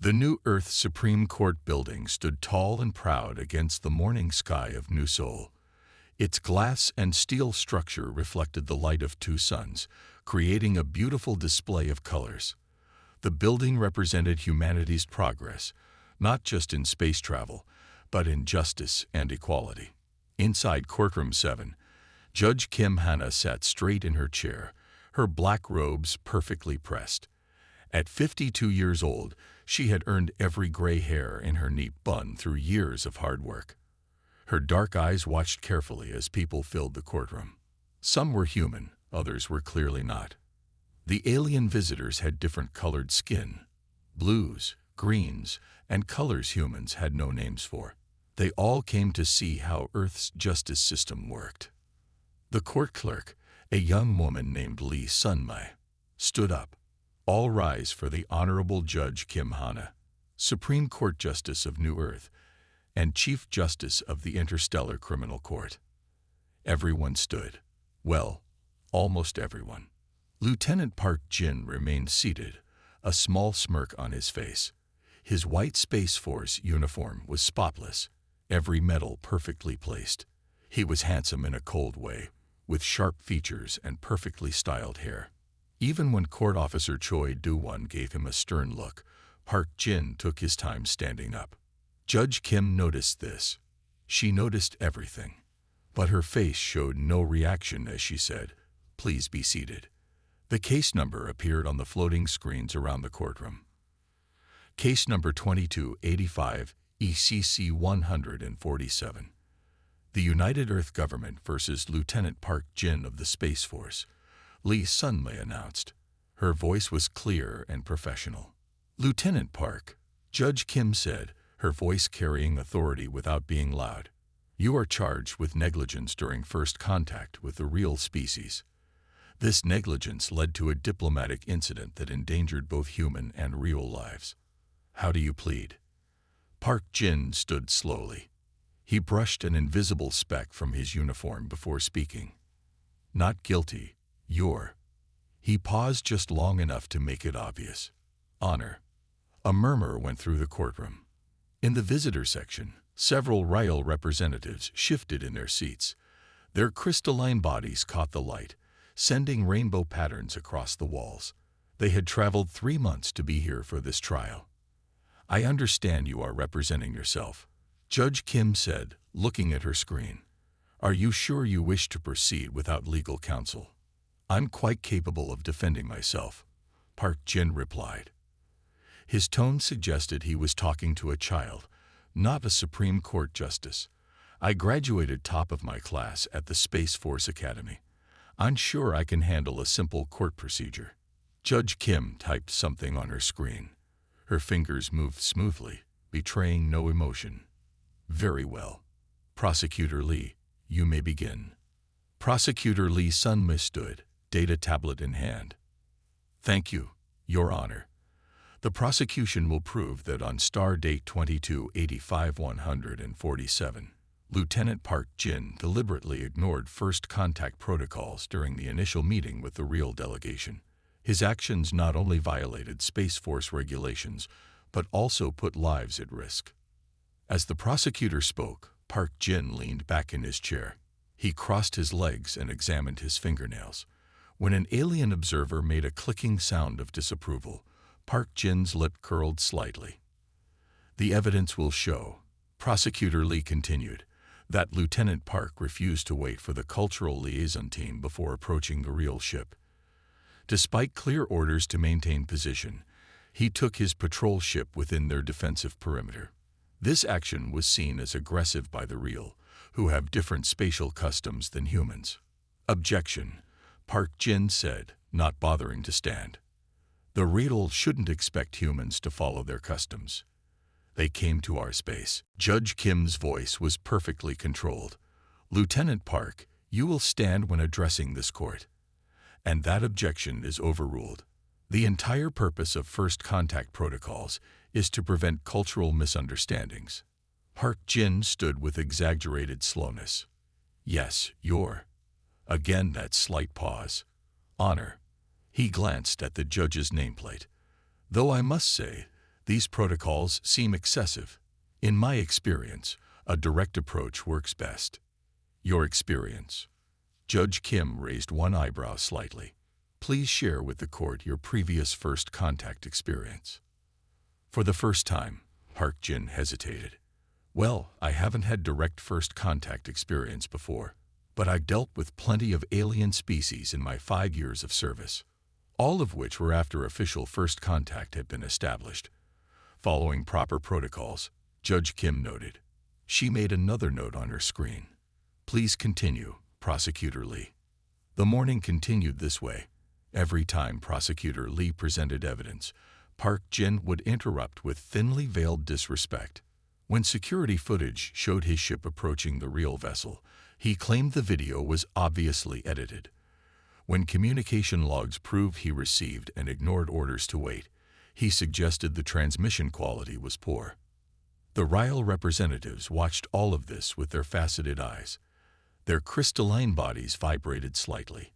The New Earth Supreme Court building stood tall and proud against the morning sky of New Seoul. Its glass and steel structure reflected the light of two suns, creating a beautiful display of colors. The building represented humanity's progress, not just in space travel, but in justice and equality. Inside Courtroom 7, Judge Kim Hana sat straight in her chair, her black robes perfectly pressed. At 52 years old, she had earned every gray hair in her neat bun through years of hard work. Her dark eyes watched carefully as people filled the courtroom. Some were human, others were clearly not. The alien visitors had different colored skin, blues, greens, and colors humans had no names for. They all came to see how Earth's justice system worked. The court clerk, a young woman named Lee Sun-mai, stood up. All rise for the Honorable Judge Kim Hana, Supreme Court Justice of New Earth, and Chief Justice of the Interstellar Criminal Court. Everyone stood. Well, almost everyone. Lieutenant Park Jin remained seated, a small smirk on his face. His white Space Force uniform was spotless, every medal perfectly placed. He was handsome in a cold way, with sharp features and perfectly styled hair. Even when Court Officer Choi Do-won gave him a stern look, Park Jin took his time standing up. Judge Kim noticed this. She noticed everything. But her face showed no reaction as she said, "Please be seated." The case number appeared on the floating screens around the courtroom. Case number 2285, ECC 147. The United Earth Government versus Lieutenant Park Jin of the Space Force, Lee Sun-mai announced. Her voice was clear and professional. "Lieutenant Park," Judge Kim said, her voice carrying authority without being loud. "You are charged with negligence during first contact with the real species. This negligence led to a diplomatic incident that endangered both human and real lives. How do you plead?" Park Jin stood slowly. He brushed an invisible speck from his uniform before speaking. "Not guilty, you're." He paused just long enough to make it obvious. "Honor." A murmur went through the courtroom. In the visitor section, several royal representatives shifted in their seats. Their crystalline bodies caught the light, sending rainbow patterns across the walls. They had traveled 3 months to be here for this trial. "I understand you are representing yourself," Judge Kim said, looking at her screen. "Are you sure you wish to proceed without legal counsel?" "I'm quite capable of defending myself," Park Jin replied. His tone suggested he was talking to a child, not a Supreme Court justice. "I graduated top of my class at the Space Force Academy. I'm sure I can handle a simple court procedure." Judge Kim typed something on her screen. Her fingers moved smoothly, betraying no emotion. "Very well. Prosecutor Lee, you may begin." Prosecutor Lee Sun-mai stood, data tablet in hand. "Thank you, Your Honor. The prosecution will prove that on star date 2285-147, Lieutenant Park Jin deliberately ignored first contact protocols during the initial meeting with the real delegation. His actions not only violated Space Force regulations, but also put lives at risk." As the prosecutor spoke, Park Jin leaned back in his chair. He crossed his legs and examined his fingernails. When an alien observer made a clicking sound of disapproval, Park Jin's lip curled slightly. "The evidence will show," Prosecutor Lee continued, "that Lieutenant Park refused to wait for the cultural liaison team before approaching the real ship. Despite clear orders to maintain position, he took his patrol ship within their defensive perimeter. This action was seen as aggressive by the real, who have different spatial customs than humans." "Objection," Park Jin said, not bothering to stand. "The real shouldn't expect humans to follow their customs. They came to our space." Judge Kim's voice was perfectly controlled. "Lieutenant Park, you will stand when addressing this court." And that objection is overruled. The entire purpose of first contact protocols is to prevent cultural misunderstandings. Park Jin stood with exaggerated slowness. "Yes, Your." Again that slight pause. "Honor." He glanced at the judge's nameplate. "Though I must say, These protocols seem excessive. In my experience, a direct approach works best. Your experience. Judge Kim raised one eyebrow slightly. Please share with the court your previous first contact experience. For the first time, Park Jin hesitated. Well, I haven't had direct first contact experience before, but I've dealt with plenty of alien species in my 5 years of service, all of which were after official first contact had been established. Following proper protocols, Judge Kim noted. She made another note on her screen. Please continue, Prosecutor Lee. The morning continued this way. Every time Prosecutor Lee presented evidence, Park Jin would interrupt with thinly veiled disrespect. When security footage showed his ship approaching the real vessel, he claimed the video was obviously edited. When communication logs proved he received and ignored orders to wait, he suggested the transmission quality was poor. The royal representatives watched all of this with their faceted eyes. Their crystalline bodies vibrated slightly,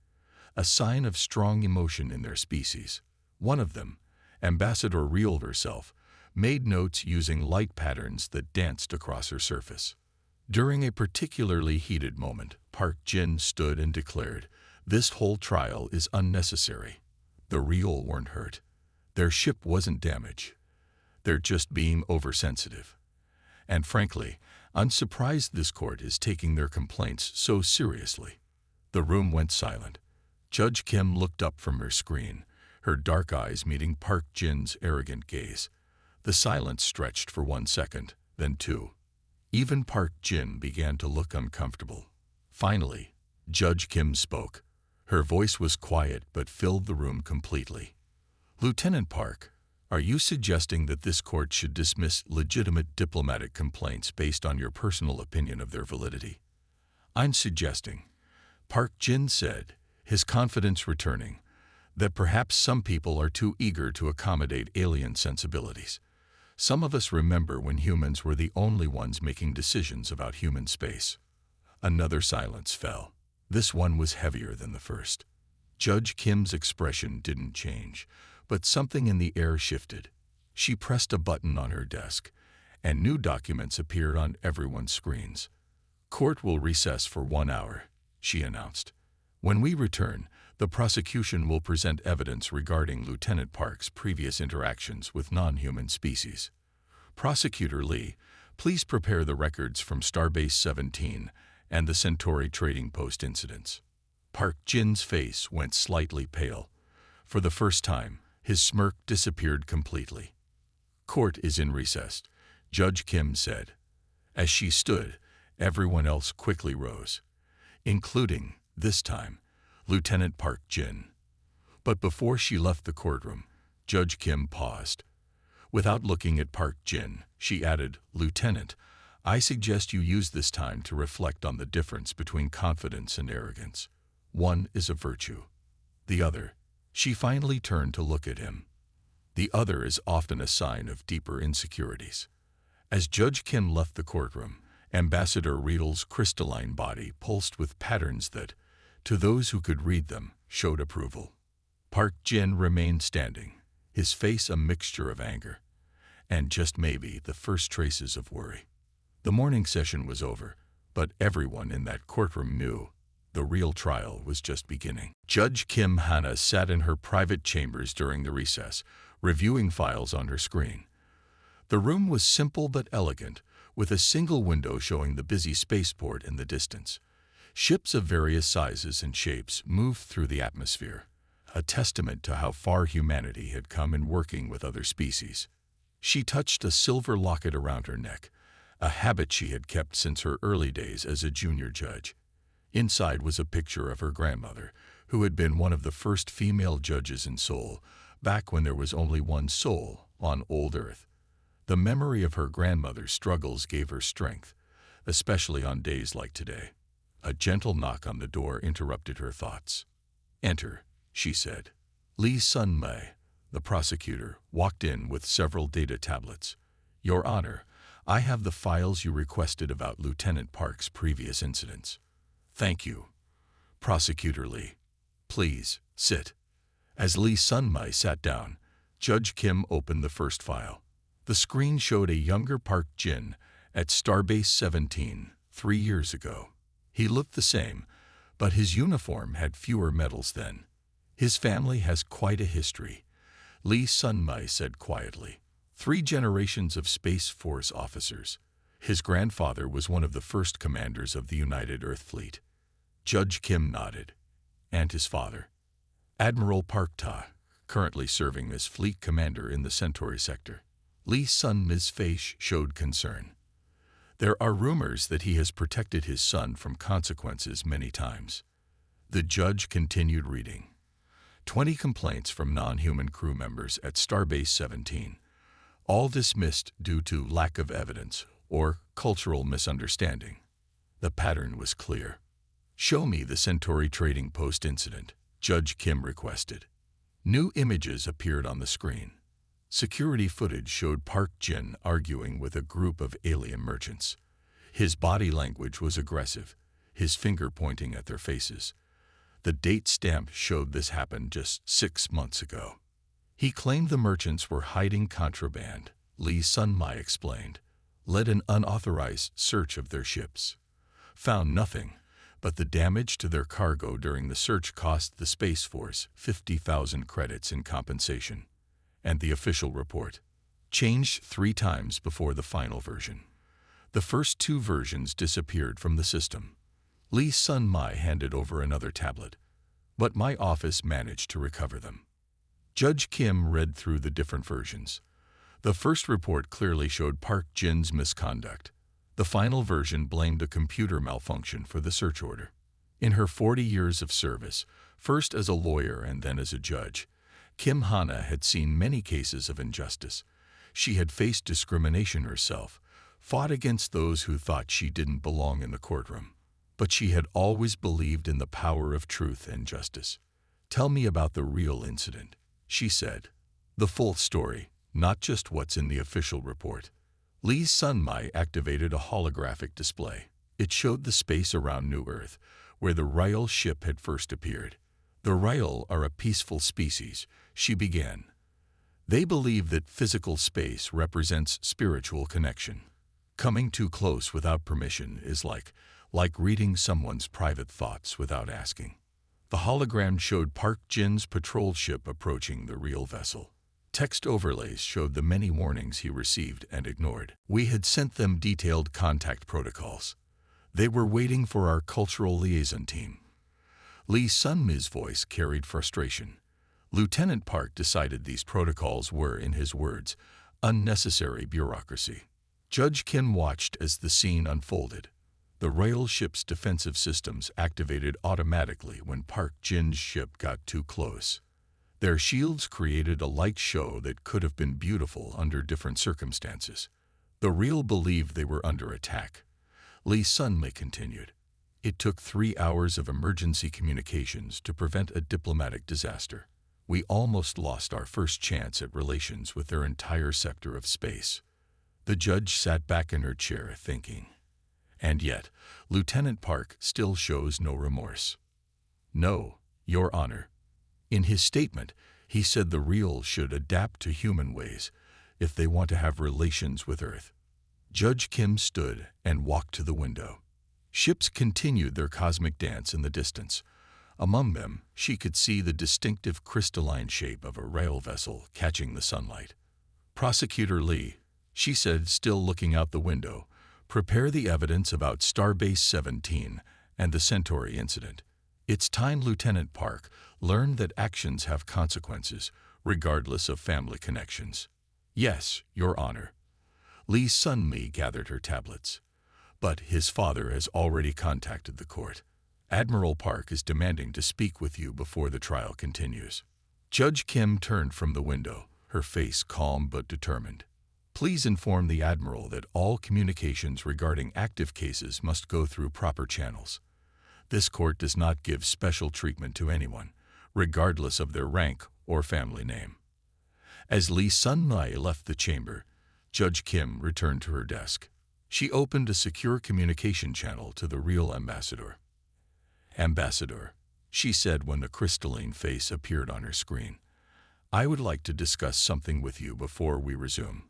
a sign of strong emotion in their species. One of them, Ambassador Riel herself, made notes using light patterns that danced across her surface. During a particularly heated moment, Park Jin stood and declared, "This whole trial is unnecessary." The Riel weren't hurt. Their ship wasn't damaged. They're just being oversensitive. And frankly, I'm surprised this court is taking their complaints so seriously. The room went silent. Judge Kim looked up from her screen, her dark eyes meeting Park Jin's arrogant gaze. The silence stretched for 1 second, then 2. Even Park Jin began to look uncomfortable. Finally, Judge Kim spoke. Her voice was quiet but filled the room completely. Lieutenant Park, are you suggesting that this court should dismiss legitimate diplomatic complaints based on your personal opinion of their validity? I'm suggesting, Park Jin said, his confidence returning, that perhaps some people are too eager to accommodate alien sensibilities. Some of us remember when humans were the only ones making decisions about human space. Another silence fell. This one was heavier than the first. Judge Kim's expression didn't change, but something in the air shifted. She pressed a button on her desk, and new documents appeared on everyone's screens. Court will recess for 1 hour, she announced. When we return, the prosecution will present evidence regarding Lieutenant Park's previous interactions with non-human species. Prosecutor Lee, please prepare the records from Starbase 17 and the Centauri Trading Post incidents. Park Jin's face went slightly pale. For the first time, his smirk disappeared completely. Court is in recess, Judge Kim said. As she stood, everyone else quickly rose, including, this time, Lieutenant Park Jin. But before she left the courtroom, Judge Kim paused. Without looking at Park Jin, she added, "Lieutenant, I suggest you use this time to reflect on the difference between confidence and arrogance. One is a virtue. The other," she finally turned to look at him, "the other is often a sign of deeper insecurities." As Judge Kim left the courtroom, Ambassador Riel's crystalline body pulsed with patterns that, to those who could read them, showed approval. Park Jin remained standing, his face a mixture of anger, and just maybe the first traces of worry. The morning session was over, but everyone in that courtroom knew the real trial was just beginning. Judge Kim Hana sat in her private chambers during the recess, reviewing files on her screen. The room was simple but elegant, with a single window showing the busy spaceport in the distance. Ships of various sizes and shapes moved through the atmosphere, a testament to how far humanity had come in working with other species. She touched a silver locket around her neck, a habit she had kept since her early days as a junior judge. Inside was a picture of her grandmother, who had been one of the first female judges in Seoul, back when there was only one Seoul on old Earth. The memory of her grandmother's struggles gave her strength, especially on days like today. A gentle knock on the door interrupted her thoughts. "Enter," she said. Lee Sun-mei, the prosecutor, walked in with several data tablets. "Your Honor, I have the files you requested about Lieutenant Park's previous incidents." "Thank you, Prosecutor Lee. Please, sit." As Lee Sun-mei sat down, Judge Kim opened the first file. The screen showed a younger Park Jin at Starbase 17 3 years ago. He looked the same, but his uniform had fewer medals then. His family has quite a history, Lee Sun-mai said quietly. 3 generations of Space Force officers. His grandfather was one of the first commanders of the United Earth Fleet. Judge Kim nodded. And his father? Admiral Park Ta, currently serving as fleet commander in the Centauri sector. Lee Sun-mi's face showed concern. There are rumors that he has protected his son from consequences many times. The judge continued reading. 20 complaints from non-human crew members at Starbase 17, all dismissed due to lack of evidence or cultural misunderstanding. The pattern was clear. Show me the Centauri Trading Post incident, Judge Kim requested. New images appeared on the screen. Security footage showed Park Jin arguing with a group of alien merchants. His body language was aggressive, his finger pointing at their faces. The date stamp showed this happened just 6 months ago. He claimed the merchants were hiding contraband, Lee Sun-mai explained. Led an unauthorized search of their ships. Found nothing, but the damage to their cargo during the search cost the Space Force 50,000 credits in compensation. And the official report changed 3 times before the final version. The first 2 versions disappeared from the system. Lee Sun-mai handed over another tablet, but my office managed to recover them. Judge Kim read through the different versions. The first report clearly showed Park Jin's misconduct. The final version blamed a computer malfunction for the search order. In her 40 years of service, first as a lawyer and then as a judge, Kim Hana had seen many cases of injustice. She had faced discrimination herself, fought against those who thought she didn't belong in the courtroom. But she had always believed in the power of truth and justice. Tell me about the real incident, she said. The full story, not just what's in the official report. Lee Sun-mai activated a holographic display. It showed the space around New Earth, where the Ryal ship had first appeared. The Ryal are a peaceful species, she began. They believe that physical space represents spiritual connection. Coming too close without permission is like reading someone's private thoughts without asking. The hologram showed Park Jin's patrol ship approaching the real vessel. Text overlays showed the many warnings he received and ignored. We had sent them detailed contact protocols. They were waiting for our cultural liaison team. Lee Sun-mi's voice carried frustration. Lieutenant Park decided these protocols were, in his words, unnecessary bureaucracy. Judge Kim watched as the scene unfolded. The Ryal ship's defensive systems activated automatically when Park Jin's ship got too close. Their shields created a light show that could have been beautiful under different circumstances. The Ryal believed they were under attack. Lee Sun-mai continued. It took 3 hours of emergency communications to prevent a diplomatic disaster. We almost lost our first chance at relations with their entire sector of space. The judge sat back in her chair thinking. And yet, Lieutenant Park still shows no remorse. No, Your Honor. In his statement, he said the Ryal should adapt to human ways if they want to have relations with Earth. Judge Kim stood and walked to the window. Ships continued their cosmic dance in the distance. Among them, she could see the distinctive crystalline shape of a Ryal vessel catching the sunlight. Prosecutor Lee, she said, still looking out the window, prepare the evidence about Starbase 17 and the Centauri incident. It's time Lieutenant Park learned that actions have consequences, regardless of family connections. Yes, Your Honor. Lee Sun-mai gathered her tablets. But his father has already contacted the court. Admiral Park is demanding to speak with you before the trial continues. Judge Kim turned from the window, her face calm but determined. Please inform the Admiral that all communications regarding active cases must go through proper channels. This court does not give special treatment to anyone, regardless of their rank or family name. As Lee Sun-mai left the chamber, Judge Kim returned to her desk. She opened a secure communication channel to the Ryal ambassador. Ambassador, she said when the crystalline face appeared on her screen, I would like to discuss something with you before we resume.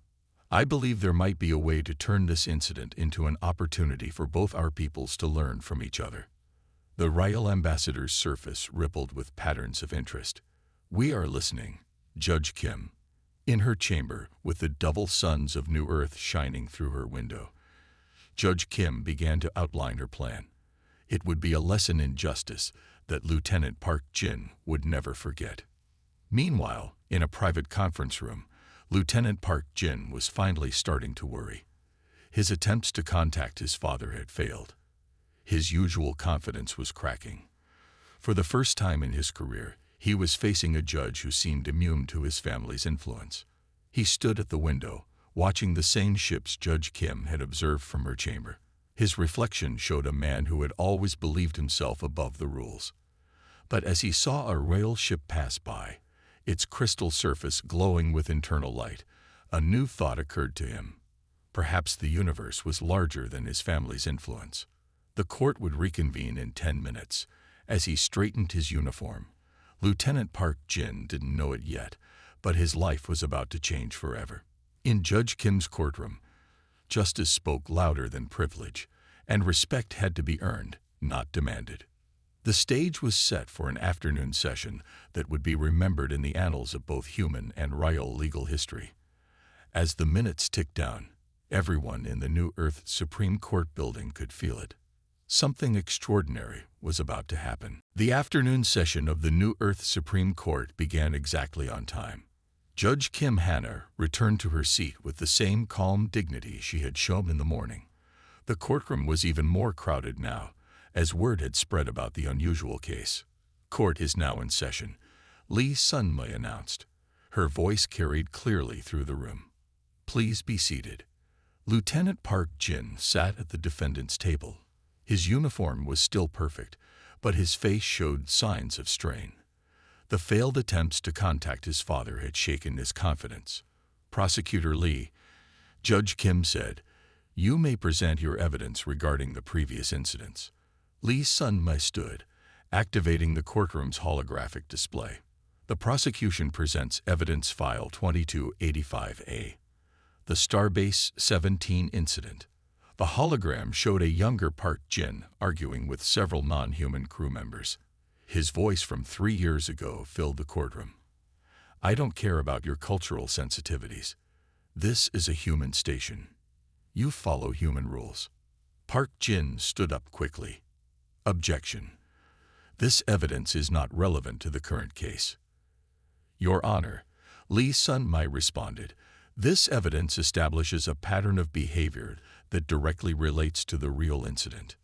I believe there might be a way to turn this incident into an opportunity for both our peoples to learn from each other. The royal ambassador's surface rippled with patterns of interest. We are listening, Judge Kim. In her chamber, with the double suns of New Earth shining through her window, Judge Kim began to outline her plan. It would be a lesson in justice that Lieutenant Park Jin would never forget. Meanwhile, in a private conference room, Lieutenant Park Jin was finally starting to worry. His attempts to contact his father had failed. His usual confidence was cracking. For the first time in his career, he was facing a judge who seemed immune to his family's influence. He stood at the window, watching the same ships Judge Kim had observed from her chamber. His reflection showed a man who had always believed himself above the rules. But as he saw a royal ship pass by, its crystal surface glowing with internal light, a new thought occurred to him. Perhaps the universe was larger than his family's influence. The court would reconvene in 10 minutes. As he straightened his uniform, Lieutenant Park Jin didn't know it yet, but his life was about to change forever. In Judge Kim's courtroom, justice spoke louder than privilege, and respect had to be earned, not demanded. The stage was set for an afternoon session that would be remembered in the annals of both human and royal legal history. As the minutes ticked down, everyone in the New Earth Supreme Court building could feel it. Something extraordinary was about to happen. The afternoon session of the New Earth Supreme Court began exactly on time. Judge Kim Hanna returned to her seat with the same calm dignity she had shown in the morning. The courtroom was even more crowded now, as word had spread about the unusual case. Court is now in session, Lee Sun-mei announced. Her voice carried clearly through the room. Please be seated. Lieutenant Park Jin sat at the defendant's table. His uniform was still perfect, but his face showed signs of strain. The failed attempts to contact his father had shaken his confidence. Prosecutor Lee, Judge Kim said, "You may present your evidence regarding the previous incidents." Lee Sun-mei stood, activating the courtroom's holographic display. The prosecution presents Evidence File 2285A, the Starbase 17 incident. The hologram showed a younger Park Jin arguing with several non-human crew members. His voice from 3 years ago filled the courtroom. I don't care about your cultural sensitivities. This is a human station. You follow human rules. Park Jin stood up quickly. Objection. This evidence is not relevant to the current case. Your Honor, Lee Sun-mei responded, this evidence establishes a pattern of behavior that directly relates to the real incident.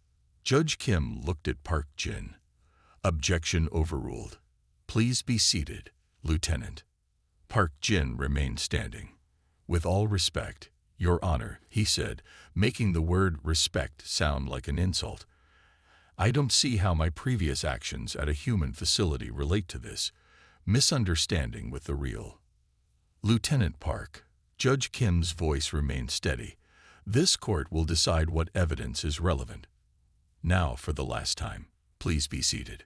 Judge Kim looked at Park Jin. Objection overruled. Please be seated, Lieutenant. Park Jin remained standing. With all respect, Your Honor, he said, making the word respect sound like an insult. I don't see how my previous actions at a human facility relate to this misunderstanding with the real. Lieutenant Park, Judge Kim's voice remained steady. This court will decide what evidence is relevant. Now, for the last time, please be seated.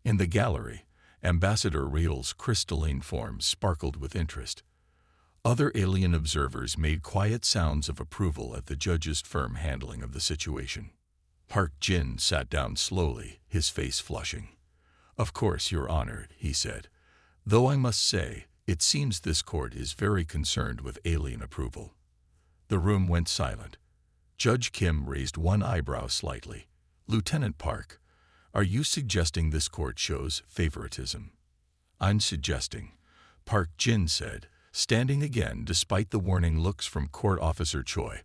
In the gallery, Ambassador Riedel's crystalline form sparkled with interest. Other alien observers made quiet sounds of approval at the judge's firm handling of the situation. Park Jin sat down slowly, his face flushing. Of course, Your Honor, he said, though I must say, it seems this court is very concerned with alien approval. The room went silent. Judge Kim raised one eyebrow slightly. Lieutenant Park, are you suggesting this court shows favoritism? I'm suggesting, Park Jin said, standing again despite the warning looks from Court Officer Choi,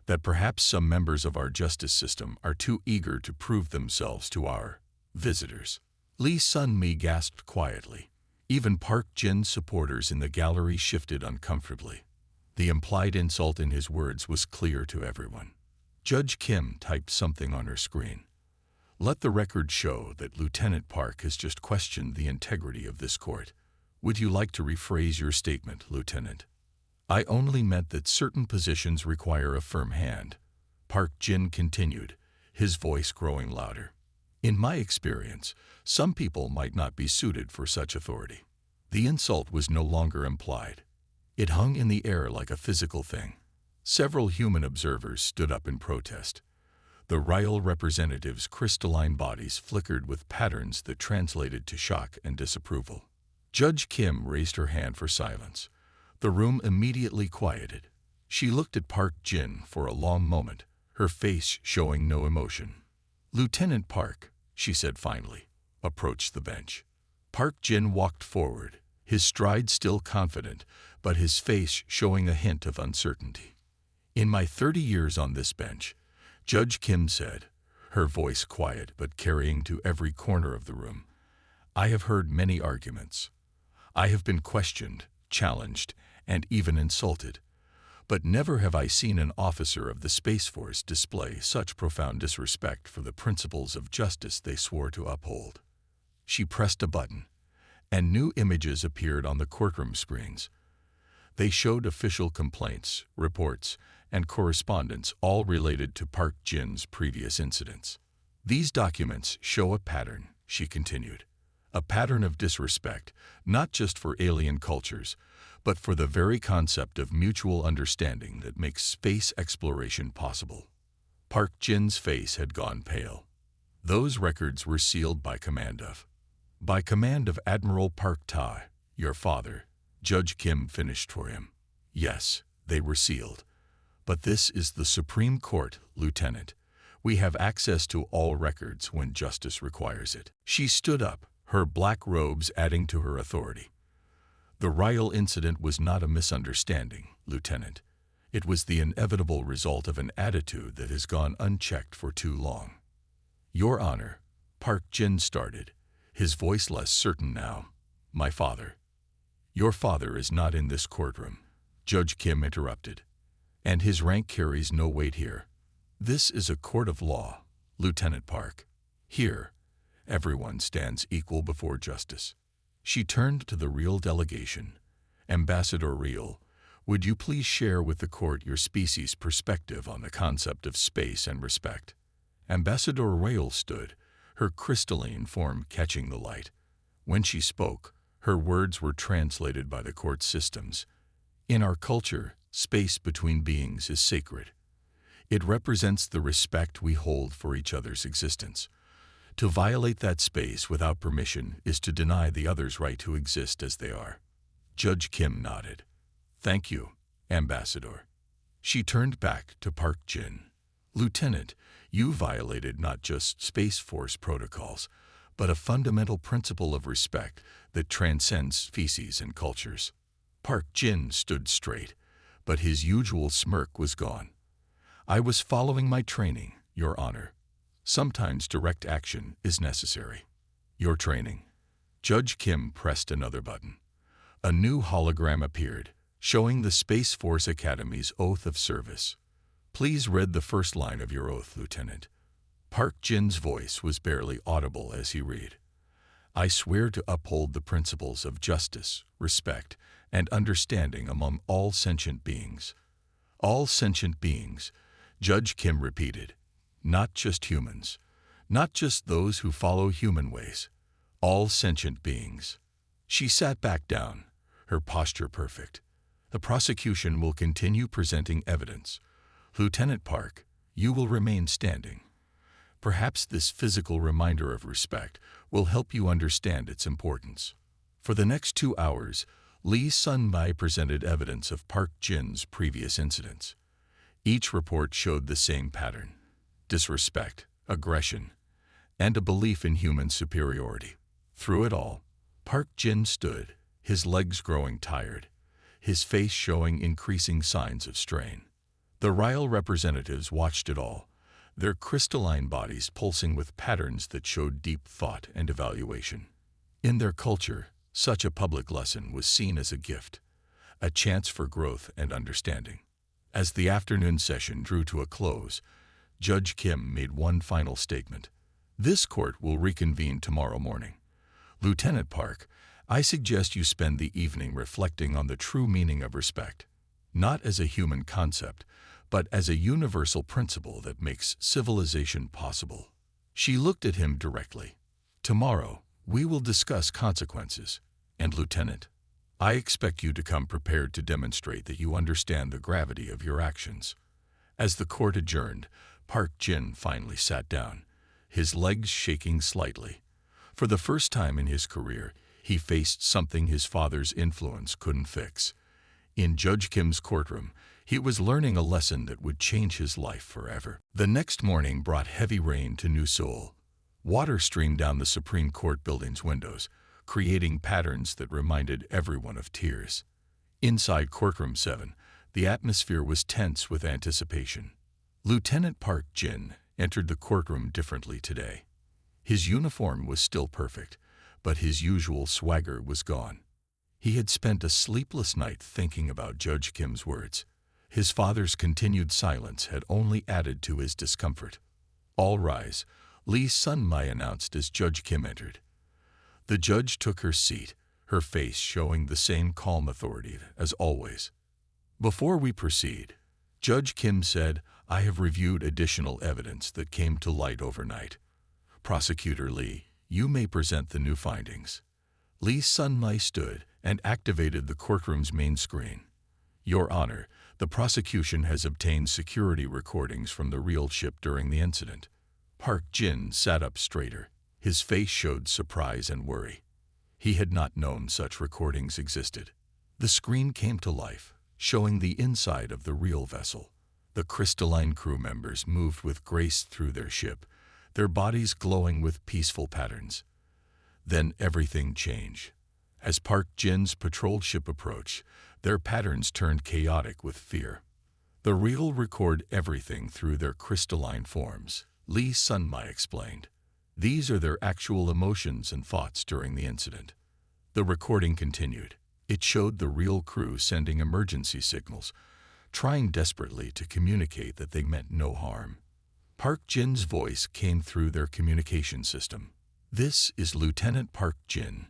that perhaps some members of our justice system are too eager to prove themselves to our visitors. Lee Sun-mei gasped quietly. Even Park Jin's supporters in the gallery shifted uncomfortably. The implied insult in his words was clear to everyone. Judge Kim typed something on her screen. Let the record show that Lieutenant Park has just questioned the integrity of this court. Would you like to rephrase your statement, Lieutenant? I only meant that certain positions require a firm hand. Park Jin continued, his voice growing louder. In my experience, some people might not be suited for such authority. The insult was no longer implied. It hung in the air like a physical thing. Several human observers stood up in protest. The royal representatives' crystalline bodies flickered with patterns that translated to shock and disapproval. Judge Kim raised her hand for silence. The room immediately quieted. She looked at Park Jin for a long moment, her face showing no emotion. "Lieutenant Park," she said finally, approached the bench. Park Jin walked forward, his stride still confident, but his face showing a hint of uncertainty. "In my 30 years on this bench," Judge Kim said, her voice quiet but carrying to every corner of the room, "I have heard many arguments. I have been questioned, challenged, and even insulted. But never have I seen an officer of the Space Force display such profound disrespect for the principles of justice they swore to uphold." She pressed a button, and new images appeared on the courtroom screens. They showed official complaints, reports, and correspondence all related to Park Jin's previous incidents. "These documents show a pattern," she continued. "A pattern of disrespect, not just for alien cultures, but for the very concept of mutual understanding that makes space exploration possible." Park Jin's face had gone pale. "Those records were sealed by command of Admiral Park Ta, your father," Judge Kim finished for him. "Yes, they were sealed. But this is the Supreme Court, Lieutenant. We have access to all records when justice requires it." She stood up, her black robes adding to her authority. "The Ryle incident was not a misunderstanding, Lieutenant. It was the inevitable result of an attitude that has gone unchecked for too long." "Your Honor," Park Jin started, his voice less certain now. "My father." "Your father is not in this courtroom," Judge Kim interrupted. "And his rank carries no weight here. This is a court of law, Lieutenant Park. Here, everyone stands equal before justice." She turned to the Real delegation. "Ambassador Real, would you please share with the court your species' perspective on the concept of space and respect?" Ambassador Real stood, her crystalline form catching the light. When she spoke, her words were translated by the court systems. "In our culture, space between beings is sacred. It represents the respect we hold for each other's existence. To violate that space without permission is to deny the other's right to exist as they are." Judge Kim nodded. "Thank you, Ambassador." She turned back to Park Jin. "Lieutenant, you violated not just Space Force protocols, but a fundamental principle of respect that transcends species and cultures." Park Jin stood straight, but his usual smirk was gone. "I was following my training, Your Honor. Sometimes direct action is necessary." "Your training." Judge Kim pressed another button. A new hologram appeared, showing the Space Force Academy's oath of service. "Please read the first line of your oath, Lieutenant." Park Jin's voice was barely audible as he read. "I swear to uphold the principles of justice, respect, and understanding among all sentient beings." "All sentient beings," Judge Kim repeated. "Not just humans, not just those who follow human ways. All sentient beings." She sat back down, her posture perfect. "The prosecution will continue presenting evidence. Lieutenant Park, you will remain standing. Perhaps this physical reminder of respect will help you understand its importance." For the next 2 hours, Lee Sun-bai presented evidence of Park Jin's previous incidents. Each report showed the same pattern: disrespect, aggression, and a belief in human superiority. Through it all, Park Jin stood, his legs growing tired, his face showing increasing signs of strain. The Ryle representatives watched it all, their crystalline bodies pulsing with patterns that showed deep thought and evaluation. In their culture, such a public lesson was seen as a gift, a chance for growth and understanding. As the afternoon session drew to a close, Judge Kim made one final statement. "This court will reconvene tomorrow morning. Lieutenant Park, I suggest you spend the evening reflecting on the true meaning of respect, not as a human concept, but as a universal principle that makes civilization possible." She looked at him directly. "Tomorrow, we will discuss consequences. And Lieutenant, I expect you to come prepared to demonstrate that you understand the gravity of your actions. As the court adjourned, Park Jin finally sat down, his legs shaking slightly. For the first time in his career, he faced something his father's influence couldn't fix. In Judge Kim's courtroom, he was learning a lesson that would change his life forever. The next morning brought heavy rain to New Seoul. Water streamed down the Supreme Court building's windows, creating patterns that reminded everyone of tears. Inside Courtroom 7, the atmosphere was tense with anticipation. Lieutenant Park Jin entered the courtroom differently today. His uniform was still perfect, but his usual swagger was gone. He had spent a sleepless night thinking about Judge Kim's words. His father's continued silence had only added to his discomfort. "All rise," Lee Sun-mai announced as Judge Kim entered. The judge took her seat, her face showing the same calm authority as always. "Before we proceed," Judge Kim said, "I have reviewed additional evidence that came to light overnight. Prosecutor Lee, you may present the new findings." Lee Sun-mai stood and activated the courtroom's main screen. "Your Honor, the prosecution has obtained security recordings from the real ship during the incident." Park Jin sat up straighter. His face showed surprise and worry. He had not known such recordings existed. The screen came to life, showing the inside of the real vessel. The crystalline crew members moved with grace through their ship, their bodies glowing with peaceful patterns. Then everything changed. As Park Jin's patrol ship approached, their patterns turned chaotic with fear. The real record everything through their crystalline forms, Lee Sun-mai explained. These are their actual emotions and thoughts during the incident. The recording continued. It showed the real crew sending emergency signals, trying desperately to communicate that they meant no harm. Park Jin's voice came through their communication system. "This is Lieutenant Park Jin.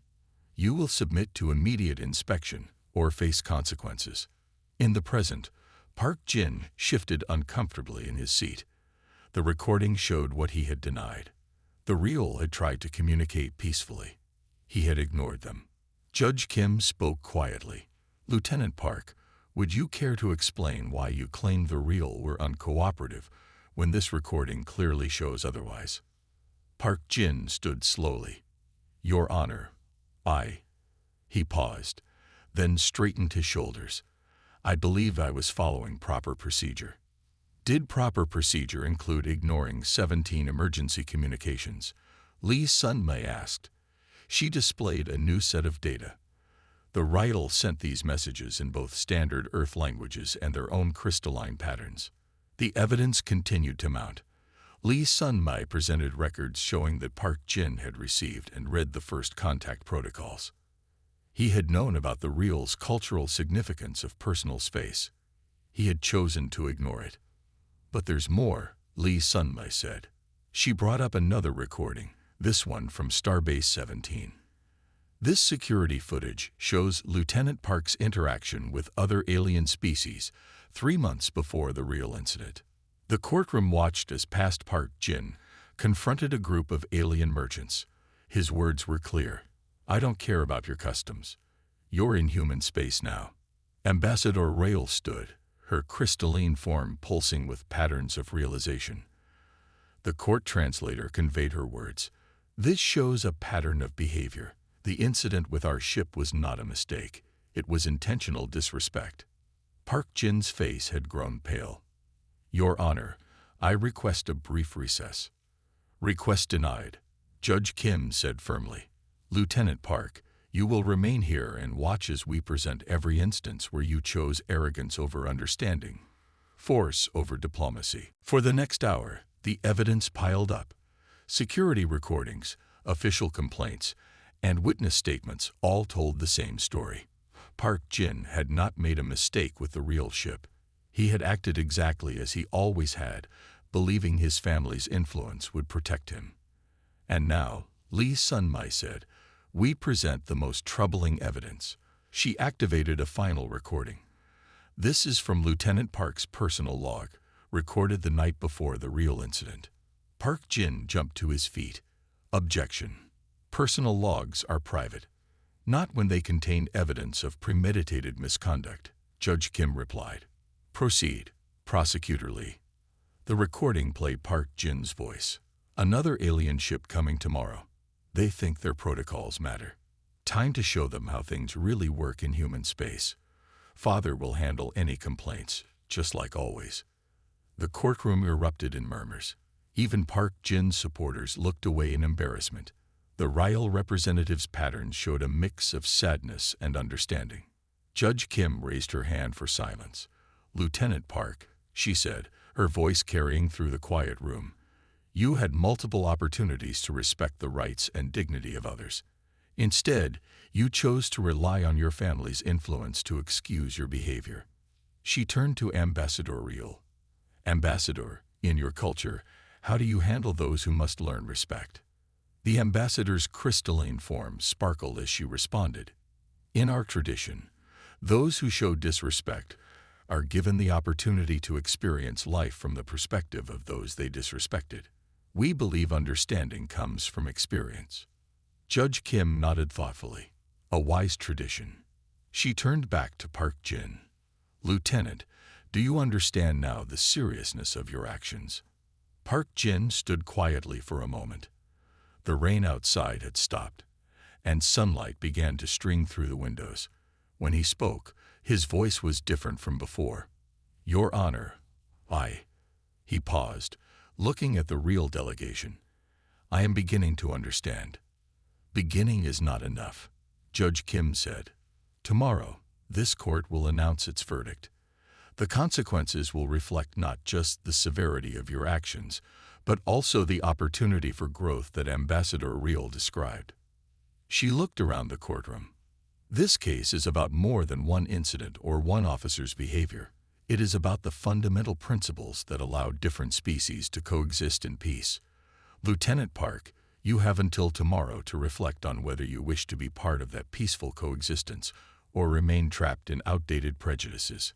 You will submit to immediate inspection or face consequences." In the present, Park Jin shifted uncomfortably in his seat. The recording showed what he had denied. The real had tried to communicate peacefully. He had ignored them. Judge Kim spoke quietly. "Lieutenant Park, would you care to explain why you claimed the real were uncooperative when this recording clearly shows otherwise?" Park Jin stood slowly. "Your Honor, He paused, then straightened his shoulders. "I believe I was following proper procedure." Did proper procedure include ignoring 17 emergency communications? Lee Sun-mai asked. She displayed a new set of data. The Riddle sent these messages in both standard Earth languages and their own crystalline patterns. The evidence continued to mount. Lee Sun-mai presented records showing that Park Jin had received and read the first contact protocols. He had known about the real's cultural significance of personal space. He had chosen to ignore it. "But there's more," Lee Sun-mai said. She brought up another recording, this one from Starbase 17. This security footage shows Lieutenant Park's interaction with other alien species 3 months before the real incident. The courtroom watched as past Park Jin confronted a group of alien merchants. His words were clear. "I don't care about your customs. You're in human space now." Ambassador Rail stood, her crystalline form pulsing with patterns of realization. The court translator conveyed her words. "This shows a pattern of behavior. The incident with our ship was not a mistake. It was intentional disrespect." Park Jin's face had grown pale. "Your Honor, I request a brief recess." "Request denied," Judge Kim said firmly. "Lieutenant Park, you will remain here and watch as we present every instance where you chose arrogance over understanding, force over diplomacy." For the next hour, the evidence piled up. Security recordings, official complaints, and witness statements all told the same story. Park Jin had not made a mistake with the real ship. He had acted exactly as he always had, believing his family's influence would protect him. And now, Lee Sun-mai said, "We present the most troubling evidence." She activated a final recording. This is from Lieutenant Park's personal log, recorded the night before the real incident. Park Jin jumped to his feet. "Objection. Personal logs are private." Not when they contain evidence of premeditated misconduct, Judge Kim replied. Proceed, Prosecutor Lee. The recording played Park Jin's voice. Another alien ship coming tomorrow. They think their protocols matter. Time to show them how things really work in human space. Father will handle any complaints, just like always. The courtroom erupted in murmurs. Even Park Jin's supporters looked away in embarrassment. The royal representative's patterns showed a mix of sadness and understanding. Judge Kim raised her hand for silence. Lieutenant Park, she said, her voice carrying through the quiet room, you had multiple opportunities to respect the rights and dignity of others. Instead, you chose to rely on your family's influence to excuse your behavior. She turned to Ambassador Reel. Ambassador, in your culture, how do you handle those who must learn respect? The ambassador's crystalline form sparkled as she responded. In our tradition, those who show disrespect are given the opportunity to experience life from the perspective of those they disrespected. We believe understanding comes from experience. Judge Kim nodded thoughtfully. A wise tradition. She turned back to Park Jin. Lieutenant, do you understand now the seriousness of your actions? Park Jin stood quietly for a moment. The rain outside had stopped, and sunlight began to stream through the windows. When he spoke, his voice was different from before. Your Honor, He paused, looking at the real delegation. I am beginning to understand. Beginning is not enough, Judge Kim said. Tomorrow, this court will announce its verdict. The consequences will reflect not just the severity of your actions, but also the opportunity for growth that Ambassador Reel described. She looked around the courtroom. This case is about more than one incident or one officer's behavior. It is about the fundamental principles that allow different species to coexist in peace. Lieutenant Park, you have until tomorrow to reflect on whether you wish to be part of that peaceful coexistence or remain trapped in outdated prejudices.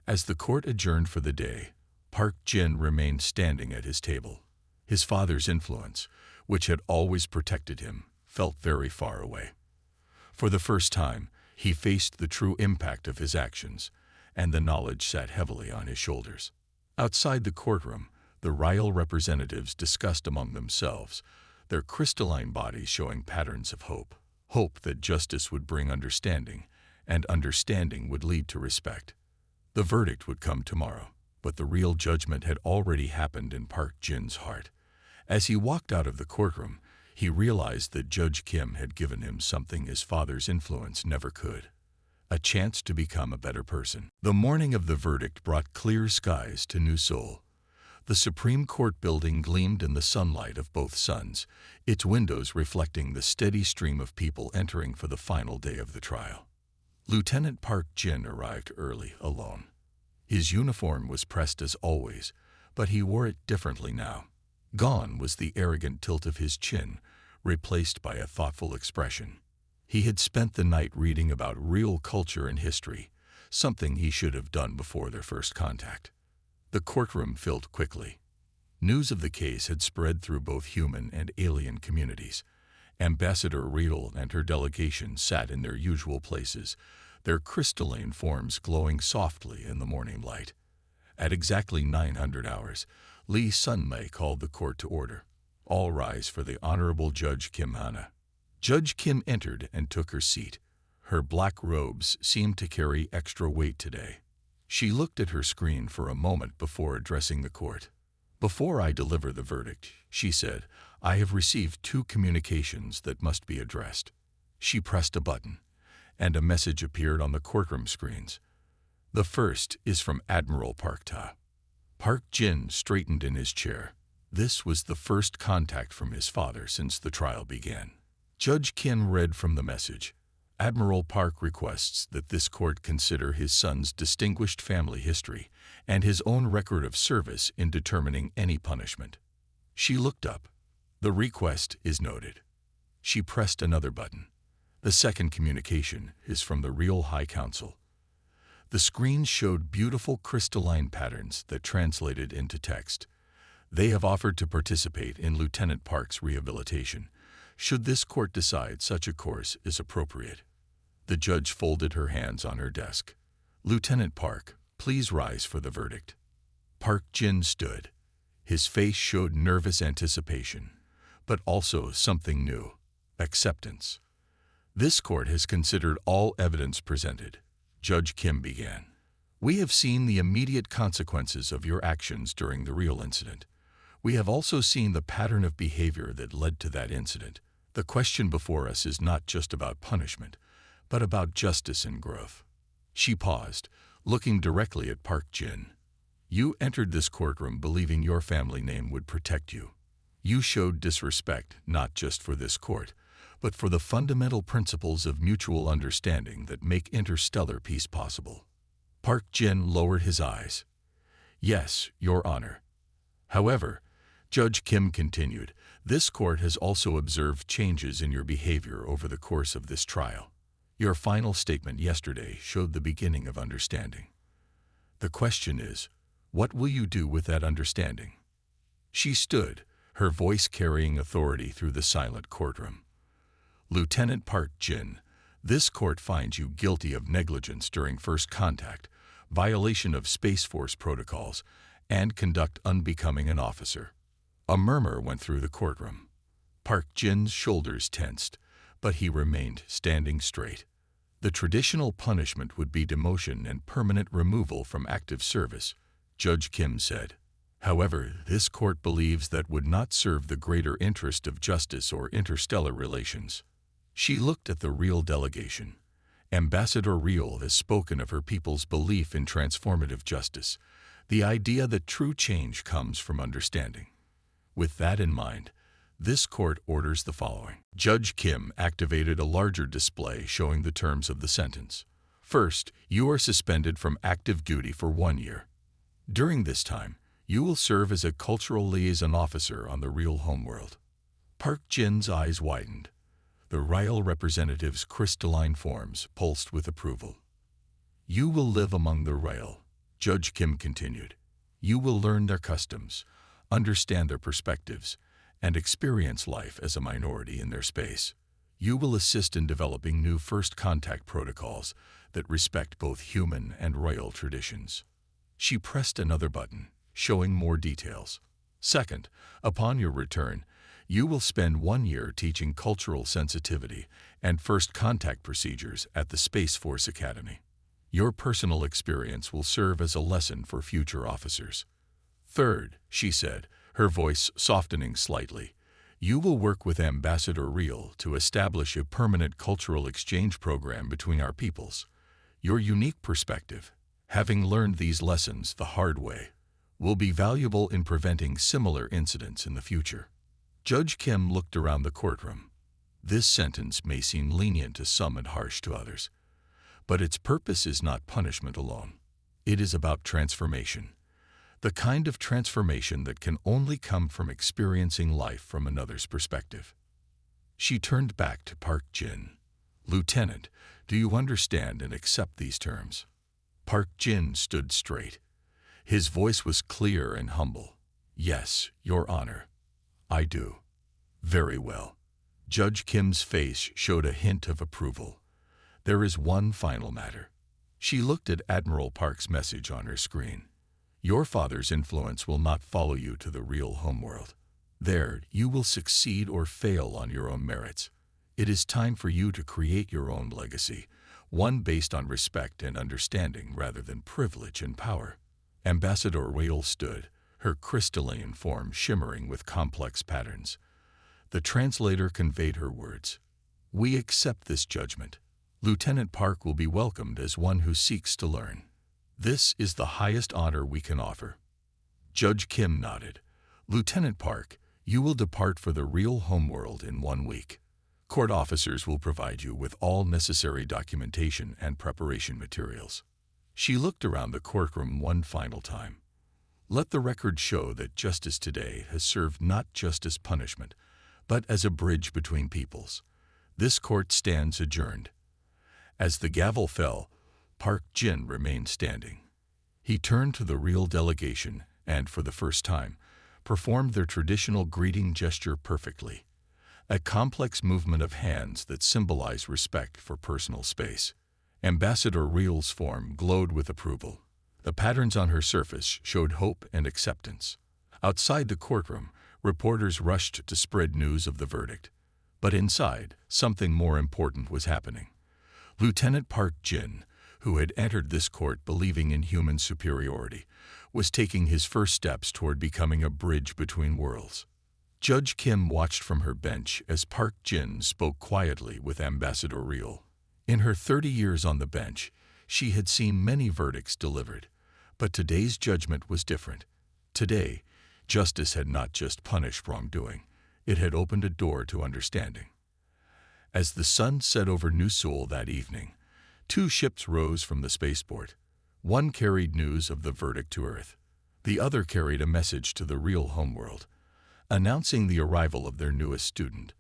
As the court adjourned for the day, Park Jin remained standing at his table. His father's influence, which had always protected him, felt very far away. For the first time, he faced the true impact of his actions, and the knowledge sat heavily on his shoulders. Outside the courtroom, the royal representatives discussed among themselves, their crystalline bodies showing patterns of hope. Hope that justice would bring understanding, and understanding would lead to respect. The verdict would come tomorrow, but the real judgment had already happened in Park Jin's heart. As he walked out of the courtroom, he realized that Judge Kim had given him something his father's influence never could: a chance to become a better person. The morning of the verdict brought clear skies to New Seoul. The Supreme Court building gleamed in the sunlight of both suns, its windows reflecting the steady stream of people entering for the final day of the trial. Lieutenant Park Jin arrived early, alone. His uniform was pressed as always, but he wore it differently now. Gone was the arrogant tilt of his chin, replaced by a thoughtful expression. He had spent the night reading about real culture and history, something he should have done before their first contact. The courtroom filled quickly. News of the case had spread through both human and alien communities. Ambassador Reel and her delegation sat in their usual places, their crystalline forms glowing softly in the morning light. At exactly 900 hours, Lee Sun-mei called the court to order. All rise for the Honorable Judge Kim Hana. Judge Kim entered and took her seat. Her black robes seemed to carry extra weight today. She looked at her screen for a moment before addressing the court. Before I deliver the verdict, she said, I have received 2 communications that must be addressed. She pressed a button, and a message appeared on the courtroom screens. The first is from Admiral Park Ta. Park Jin straightened in his chair. This was the first contact from his father since the trial began. Judge Kim read from the message. Admiral Park requests that this court consider his son's distinguished family history and his own record of service in determining any punishment. She looked up. The request is noted. She pressed another button. The second communication is from the Real High Council. The screen showed beautiful crystalline patterns that translated into text. They have offered to participate in Lieutenant Park's rehabilitation, should this court decide such a course is appropriate. The judge folded her hands on her desk. Lieutenant Park, please rise for the verdict. Park Jin stood. His face showed nervous anticipation, but also something new: acceptance. This court has considered all evidence presented. Judge Kim began. We have seen the immediate consequences of your actions during the real incident. We have also seen the pattern of behavior that led to that incident. The question before us is not just about punishment, but about justice and growth. She paused, looking directly at Park Jin. You entered this courtroom believing your family name would protect you. You showed disrespect not just for this court, but for the fundamental principles of mutual understanding that make interstellar peace possible. Park Jin lowered his eyes. Yes, Your Honor. However, Judge Kim continued, this court has also observed changes in your behavior over the course of this trial. Your final statement yesterday showed the beginning of understanding. The question is, what will you do with that understanding? She stood, her voice carrying authority through the silent courtroom. Lieutenant Park Jin, this court finds you guilty of negligence during first contact, violation of Space Force protocols, and conduct unbecoming an officer. A murmur went through the courtroom. Park Jin's shoulders tensed, but he remained standing straight. The traditional punishment would be demotion and permanent removal from active service, Judge Kim said. However, this court believes that would not serve the greater interest of justice or interstellar relations. She looked at the Real delegation. Ambassador Real has spoken of her people's belief in transformative justice, the idea that true change comes from understanding. With that in mind, this court orders the following. Judge Kim activated a larger display showing the terms of the sentence. First, you are suspended from active duty for 1 year. During this time, you will serve as a cultural liaison officer on the Real homeworld. Park Jin's eyes widened. The Royal representative's crystalline forms pulsed with approval. You will live among the Royal, Judge Kim continued. You will learn their customs, understand their perspectives, and experience life as a minority in their space. You will assist in developing new first contact protocols that respect both human and royal traditions. She pressed another button, showing more details. Second, upon your return, you will spend 1 year teaching cultural sensitivity and first contact procedures at the Space Force Academy. Your personal experience will serve as a lesson for future officers. Third, she said, her voice softening slightly, you will work with Ambassador Real to establish a permanent cultural exchange program between our peoples. Your unique perspective, having learned these lessons the hard way, will be valuable in preventing similar incidents in the future. Judge Kim looked around the courtroom. This sentence may seem lenient to some and harsh to others, but its purpose is not punishment alone. It is about transformation. The kind of transformation that can only come from experiencing life from another's perspective. She turned back to Park Jin. Lieutenant, do you understand and accept these terms? Park Jin stood straight. His voice was clear and humble. Yes, Your Honor. I do. Very well. Judge Kim's face showed a hint of approval. There is one final matter. She looked at Admiral Park's message on her screen. Your father's influence will not follow you to the Real homeworld. There, you will succeed or fail on your own merits. It is time for you to create your own legacy, one based on respect and understanding rather than privilege and power. Ambassador Real stood, her crystalline form shimmering with complex patterns. The translator conveyed her words. We accept this judgment. Lieutenant Park will be welcomed as one who seeks to learn. This is the highest honor we can offer. Judge Kim nodded. Lieutenant Park, you will depart for the Real homeworld in 1 week. Court officers will provide you with all necessary documentation and preparation materials. She looked around the courtroom one final time. Let the record show that justice today has served not just as punishment, but as a bridge between peoples. This court stands adjourned. As the gavel fell, Park Jin remained standing. He turned to the Real delegation and, for the first time, performed their traditional greeting gesture perfectly. a complex movement of hands that symbolized respect for personal space. Ambassador Real's form glowed with approval. The patterns on her surface showed hope and acceptance. Outside the courtroom, reporters rushed to spread news of the verdict. But inside, something more important was happening. Lieutenant Park Jin, who had entered this court believing in human superiority, was taking his first steps toward becoming a bridge between worlds. Judge Kim watched from her bench as Park Jin spoke quietly with Ambassador Real. In her 30 years on the bench, she had seen many verdicts delivered, but today's judgment was different. Today, justice had not just punished wrongdoing, it had opened a door to understanding. As the sun set over New Seoul that evening, 2 ships rose from the spaceport. One carried news of the verdict to Earth. The other carried a message to the real homeworld, announcing the arrival of their newest student.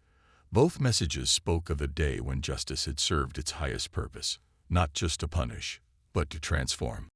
Both messages spoke of a day when justice had served its highest purpose, not just to punish, but to transform.